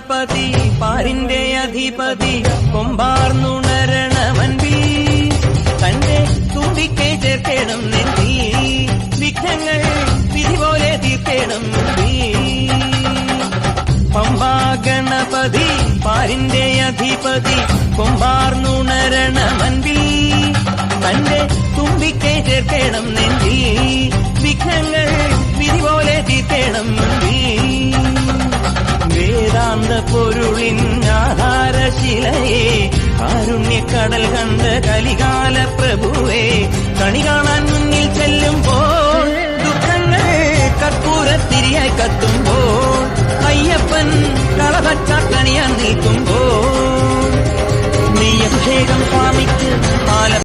ഗണപതി പാരിന്റെ അധിപതി കൊമ്പാർന്നുണരണമൻപി തന്റെ തുമ്പിക്കെ ചേർക്കണം നെഞ്ചി വിഘ്നങ്ങൾ വിധി പോലെ തീർക്കണം പമ്പാ ഗണപതി പാരിന്റെ അധിപതി കൊമ്പാർന്നുണരണമൻപി തന്റെ തുമ്പിക്കെ ചേർക്കണം നെഞ്ചി വിഘ്നങ്ങൾ വിധി പോലെ തീർക്കണം വേദാന്ത പൊരുളിൻ ആധാരശിലയെ കാരുണ്യക്കടൽ കണ്ട കലികാല പ്രഭുവേ കണി കാണാൻ മുന്നിൽ ചെല്ലുമ്പോൾ ദുഃഖങ്ങൾ കർപ്പൂരത്തിരിയായി കത്തുമ്പോൾ അയ്യപ്പൻ കളഭച്ചാട്ടണിയാൻ നിൽക്കുമ്പോൾ നെയ്യഭിഷേക